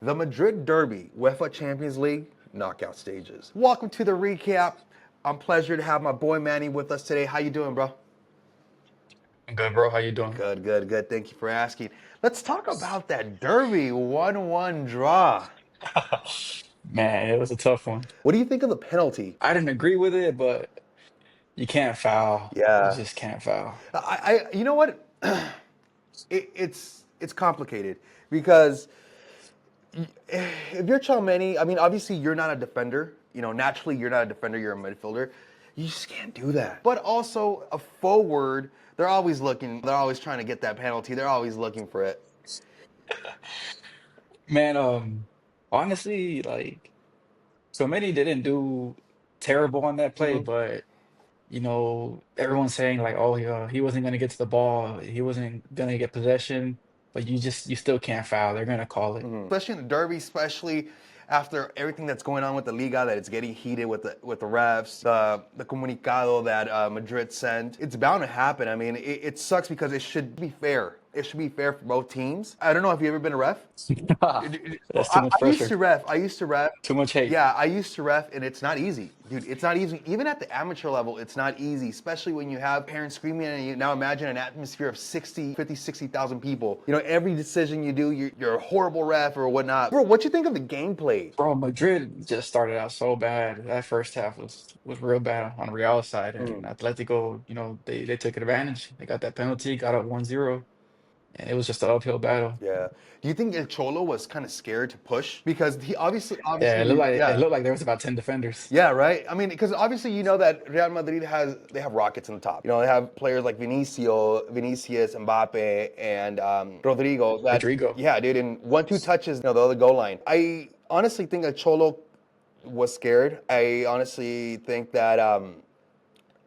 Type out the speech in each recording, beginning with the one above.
The Madrid Derby, UEFA Champions League knockout stages. Welcome to the recap. I'm pleasure to have my boy Manny with us today. How you doing, bro? I'm good, bro. How you doing? Good, good, good. Thank you for asking. Let's talk about that Derby 1-1 draw. Man, it was a tough one. What do you think of the penalty? I didn't agree with it, but you can't foul. You Yeah. just can't foul. You know what? It's complicated because if you're Chalmeni, I mean, obviously you're not a defender. You know, naturally you're not a defender. You're a midfielder. You just can't do that. But also a forward, they're always looking. They're always trying to get that penalty. They're always looking for it. Man, honestly, so many didn't do terrible on that play, Hmm. but everyone's saying like, oh, he wasn't gonna get to the ball, he wasn't gonna get possession, but you still can't foul. They're gonna call it. Especially in the derby, especially after everything that's going on with the Liga, that it's getting heated with the refs, the comunicado that Madrid sent. It's bound to happen. I mean, it sucks because it should be fair. It should be fair for both teams. I don't know if you ever been a ref. Well, That's too much I used pressure. to ref. I used to ref. Too much hate. Yeah, I used to ref, and it's not easy, dude. It's not easy. Even at the amateur level, it's not easy, especially when you have parents screaming at you. Now imagine an atmosphere of 60, 50, 60,000 people. You know, every decision you do, you're a horrible ref or whatnot. Bro, what you think of the gameplay? Bro, Madrid just started out so bad. That first half was real bad on Real's side, and Atletico, they took advantage. They got that penalty, got up 1-0, and it was just an uphill battle. Yeah. Do you think El Cholo was kind of scared to push? Because he Yeah, it yeah. looked like there was about 10 defenders. Yeah, right. I mean, because obviously you know that Real Madrid they have rockets in the top. You know, they have players like Vinicius, Mbappe, and Rodrigo. That Rodrigo. yeah, dude. In 1-2 touches, the other goal line. I honestly think that Cholo was scared. I honestly think that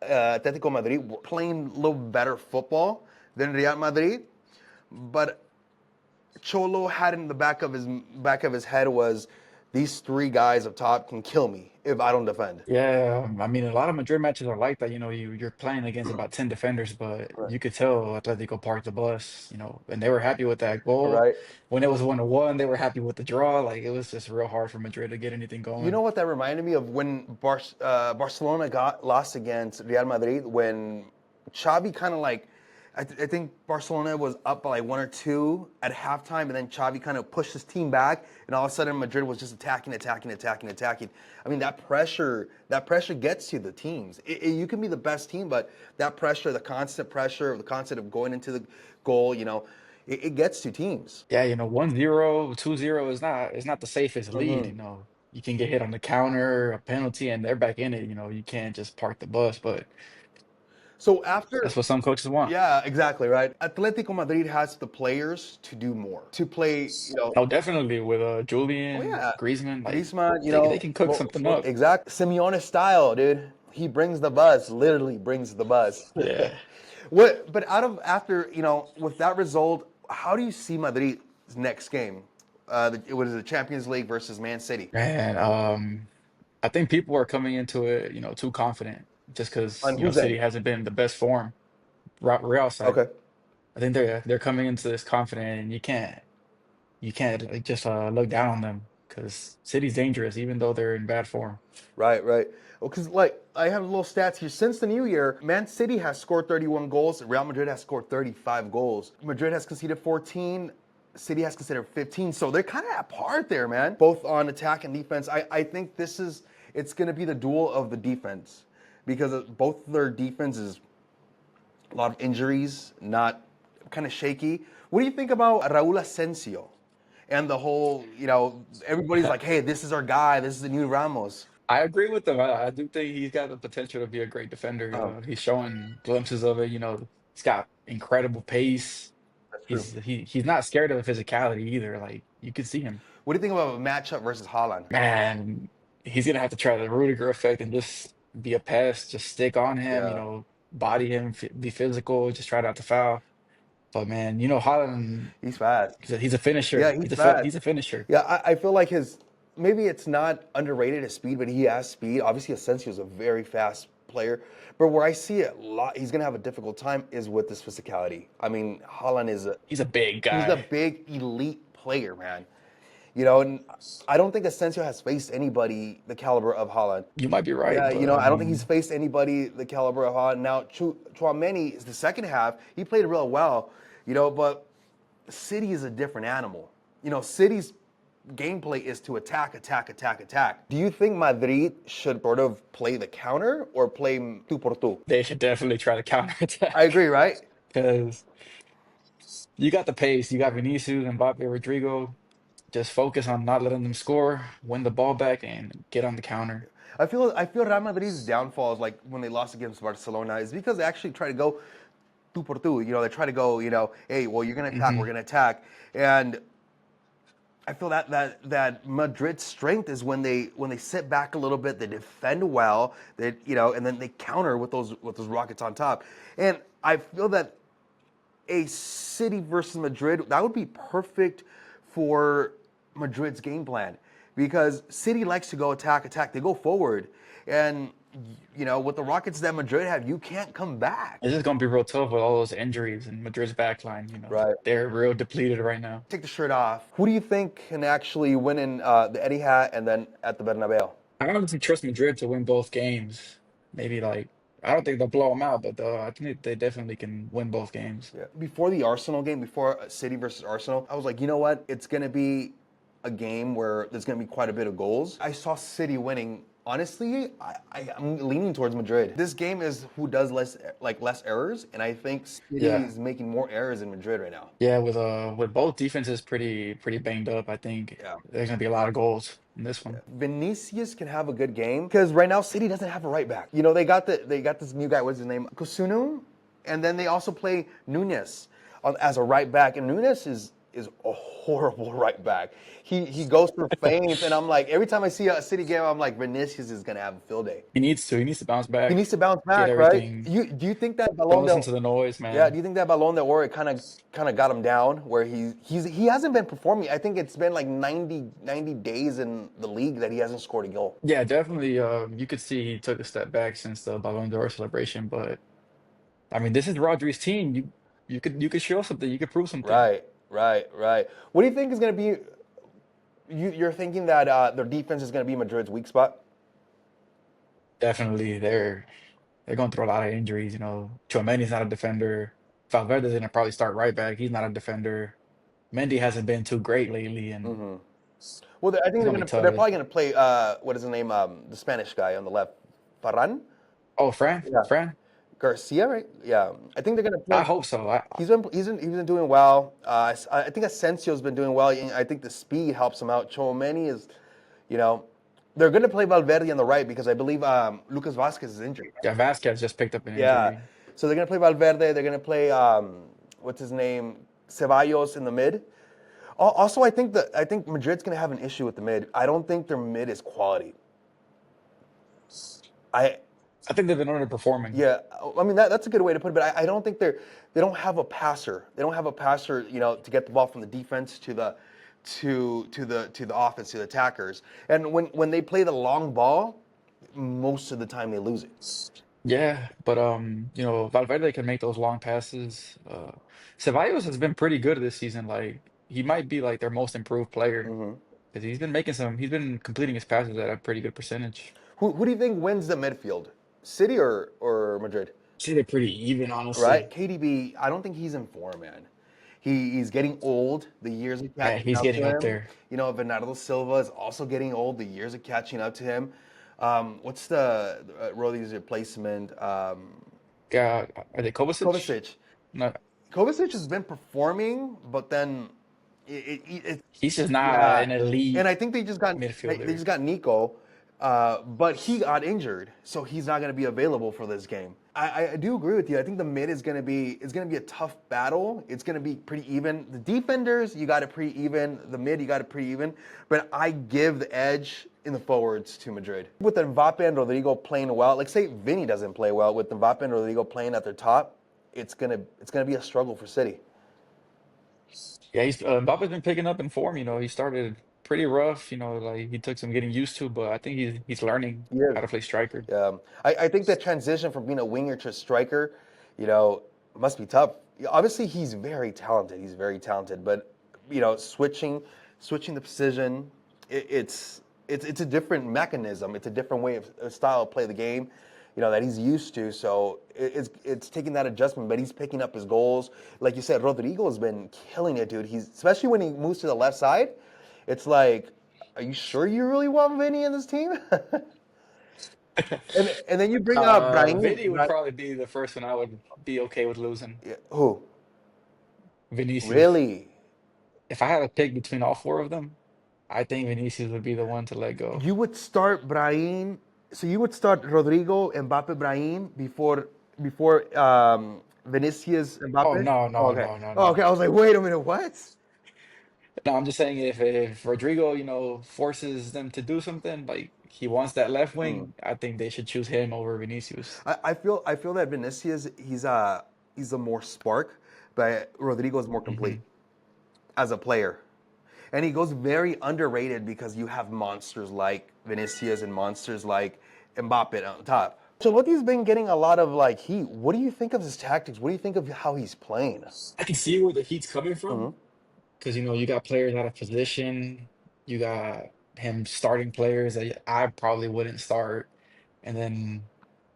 Atletico Madrid were playing a little better football than Real Madrid, but Cholo had in the back of his head was these three guys up top can kill me if I don't defend. Yeah, I mean, a lot of Madrid matches are like that. You're playing against about 10 defenders, but Right. you could tell Atletico parked the bus, and they were happy with that goal. Right. When it was 1-1, they were happy with the draw. Like, it was just real hard for Madrid to get anything You know going. what that reminded me of when Barcelona got lost against Real Madrid when Xavi kind of like I think Barcelona was up by like 1 or 2 at halftime, and then Xavi kind of pushed his team back, and all of a sudden Madrid was just attacking, attacking, attacking, attacking. I mean that pressure gets to the teams. You can be the best team, but that pressure, the constant pressure, the constant of going into the goal, it gets to teams. Yeah, 1-0, 2-0 is not the safest lead. You can get hit on the counter, a penalty, and they're back in it. You can't just park the bus, but So after that's what some coaches want. Yeah, exactly, right. Atletico Madrid has the players to do more. To play, Oh, definitely with oh Julian, yeah, Griezmann, like Griezmann, they can cook something up. exact Simeone style, dude. He brings the buzz, literally brings the buzz. Yeah. But out of after, with that result, how do you see Madrid's next game? It was the Champions League versus Man City. Man, I think people are coming into it, too confident just because, On whose City end? hasn't been in the best form. Real side. Okay. I think they're coming into this confident, and you can't like, just look down on them because City's dangerous even though they're in bad form. Right, right. Well, because like I have little stats here. Since the new year, Man City has scored 31 goals. Real Madrid has scored 35 goals. Madrid has conceded 14. City has conceded 15. So they're kind of at par there, man. Both on attack and defense. I think it's going to be the duel of the defense because both their defense is a lot of injuries, not kind of shaky. What do you think about Raúl Asensio and the whole? Everybody's like, hey, this is our guy. This is the new Ramos. I agree with them. I do think he's got the potential to be a great defender. Oh, He's showing glimpses of it. He's got incredible pace. that's true. He's not scared of the physicality either. Like you can see him. What do you think about a matchup versus Haaland? Man, he's gonna have to try the Rudiger effect and just be a pest, just stick on him, Yeah, body him, be physical, just try not to foul. But man, Haaland, he's fast. he's a Yeah, finisher. he's He's fast. a finisher. Yeah, I feel like maybe it's not underrated his speed, but he has speed. Obviously, Asensio is a very fast player. But where I see it a lot, he's gonna have a difficult time is with this physicality. I mean, Haaland He's a big he's a guy. big elite player, man. You know, and I don't think Asensio has faced anybody the caliber of Haaland. You might be right, Yeah, you but know, I I don't think he's mean, faced anybody the caliber of Haaland. Now, Chouameni is the second half. He played real well, you know, but City is a different animal. You know, City's gameplay is to attack, attack, attack, attack. Do you think Madrid should sort of play the counter or play tu por tu? they should definitely try to I counterattack agree, right? because you got the pace. You got Vinicius, Mbappe, Rodrigo. Just focus on not letting them score, win the ball back, and get on the counter. I feel Real Madrid's downfall is like when they lost against Barcelona is because they actually try to go tu por tu. You know, they try to go, you know, hey, well, you're gonna attack, we're Hmm. gonna attack, and I feel that Madrid's strength is when they sit back a little bit, they defend well, they you know, and then they counter with those rockets on top. And I feel that a City versus Madrid that would be perfect for Madrid's game plan because City likes to go attack, attack. They go forward, and you know, with the rockets that Madrid have, you can't come back. It's just gonna be real tough with all those injuries and Madrid's back line. Right. They're real depleted right now. Take the shirt off. Who do you think can actually win in the Etihad and then at the Bernabeu? I honestly trust Madrid to win both games. Maybe like I don't think they'll blow them out, but I think they definitely can win both games. Yeah. Before the Arsenal game, before City versus Arsenal, I was like, you know what? It's going to be a game where there's going to be quite a bit of goals. I saw City winning. Honestly, I'm leaning towards Madrid. This game is who does less errors, and I think City Yeah. is making more errors than Madrid right now. Yeah, with both defenses pretty banged up, I think Yeah. there's gonna be a lot of goals in this one. Vinicius can have a good game because right now City doesn't have a right back. You know they got this new guy. What's his name? Kusunu, and then they also play Nunes as a right back, and Nunes is a horrible right back. He goes for feints, and I'm like every time I see a City game, I'm like Vinicius is gonna have a field day. He needs to bounce He back, needs to bounce get back, right? everything. Do you think that Don't Ballon listen to d'Or? the noise, Yeah, do man. you think that Ballon d'Or kind of got him down where he hasn't been performing? I think it's been like 90 days in the league that he hasn't scored a goal. Yeah, definitely. You could see he took a step back since the Ballon d'Or celebration, but I mean, this is Rodri's team. You could show something. You could prove something. Right, right, right. What do you think is going to be? You're thinking that their defense is going to be Madrid's weak spot? Definitely, they're going through a lot of injuries. Tchouaméni's not a defender. Valverde's gonna probably start right back. He's not a defender. Mendy hasn't been too great lately, and Well, I think it's gonna be they're tough. probably going to play. What is his name? The Spanish guy on the left, Ferran. Oh, Fran, Yeah, Fran. Garcia, right? Yeah, I think they're going to I play. hope so. He's been doing well. I think Asensio's been doing well. I think the speed helps him out. Chouameni is, you know, they're going to play Valverde on the right because I believe Lucas Vasquez is injured. Yeah, Vasquez just picked up an Yeah, injury. so they're going to play Valverde. They're going to play what's his name, Ceballos in the mid. Also, I think Madrid's going to have an issue with the mid. I don't think their mid is quality. I I think they've been underperforming. Yeah, I mean that's a good way to put it. But I don't think they don't have a passer. They don't have a passer, you know, to get the ball from the defense to the offense to the attackers. And when they play the long ball, most of the time they lose it. Yeah, but Valverde can make those long passes. Ceballos has been pretty good this season. Like he might be like their most improved player because he's been completing his passes at a pretty good percentage. Who do you think wins the midfield? City or Madrid? See, they're pretty even, Right? honestly. KDB, I don't think he's in form, man. He's getting old. The years are Yeah, catching he's up getting to up him. there. You know, Bernardo Silva is also getting old. The years are catching up to him. What's the Rodri's replacement? Are they Kovacic? Kovacic. No, Kovacic has been performing, but then it he's just not yeah, an and elite I think they midfielder. just got Nico, but he got injured, so he's not going to be available for this game. I do agree with you. I think the mid is going to be a tough battle. It's going to be pretty even. The defenders you got it pretty even. The mid you got it pretty even. But I give the edge in the forwards to Madrid. With Mbappe and Rodrigo playing well, like say Vinny doesn't play well, with Mbappe and Rodrigo playing at their top, it's gonna be a struggle for City. Yeah, Mbappe's been picking up in form. He started pretty rough. Like he took some getting used to, but I think he's learning Yes. how to play striker. I think the transition from being a winger to a striker, you know, must be tough. Obviously, he's very talented. He's very talented, but switching switching the precision. It's a different mechanism. It's a different way of style of play the game, that he's used to. So it's taking that adjustment, but he's picking up his goals. Like you said, Rodrigo has been killing it, dude. He's especially when he moves to the left side. It's like, are you sure you really want Vinny in this team? And then you bring up Brahim. Vinny would probably be the first one I would be okay with losing. Yeah, who? Vinicius. Really? If I had to pick between all four of them, I think Vinicius would be the one to let go. You would start Brahim. So you would start Rodrigo, Mbappe, Brahim before Vinicius, Oh Mbappe. no, Oh, no, okay. no, no, Oh, no. okay. I was like, wait a minute, what? No, I'm just saying if Rodrigo, forces them to do something, like he wants that left wing, I think they should choose him over Vinicius. I feel that Vinicius he's a more spark, but Rodrigo is more complete Hmm. as a player. And he goes very underrated because you have monsters like Vinicius and monsters like Mbappe on top. Ancelotti's been getting a lot of like heat. What do you think of his tactics? What do you think of how he's playing? I can see where the heat's coming Hmm. from because you got players out of position, you got him starting players that I probably wouldn't start, and then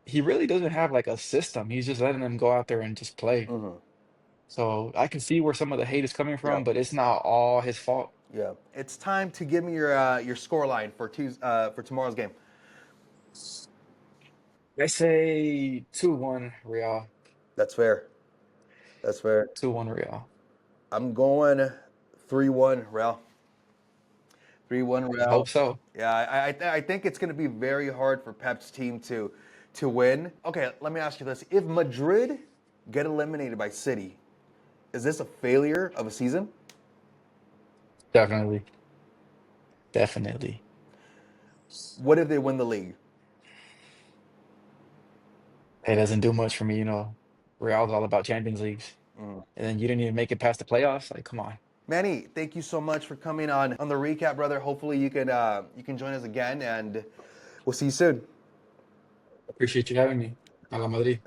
he really doesn't have like a system. He's just letting them go out there and just play. Hmm. So I can see where some of the hate is coming Yeah, from, but it's not all his fault. yeah. It's time to give me your score line for tomorrow's game. I say 2-1 Real. That's fair. That's fair. 2-1 Real. I'm going 3-1 Real. 3-1 I Real. hope so. Yeah, I think it's going to be very hard for Pep's team to win. Okay, let me ask you this: if Madrid get eliminated by City, is this a failure of a season? Definitely. Definitely. What if they win the league? It doesn't do much for me, Real's all about Champions Leagues. And then you didn't even make it past the playoffs. Like, come on. Manny, thank you so much for coming on the recap, brother. Hopefully you can join us again, and we'll see you soon. Appreciate you having me. A la Madrid.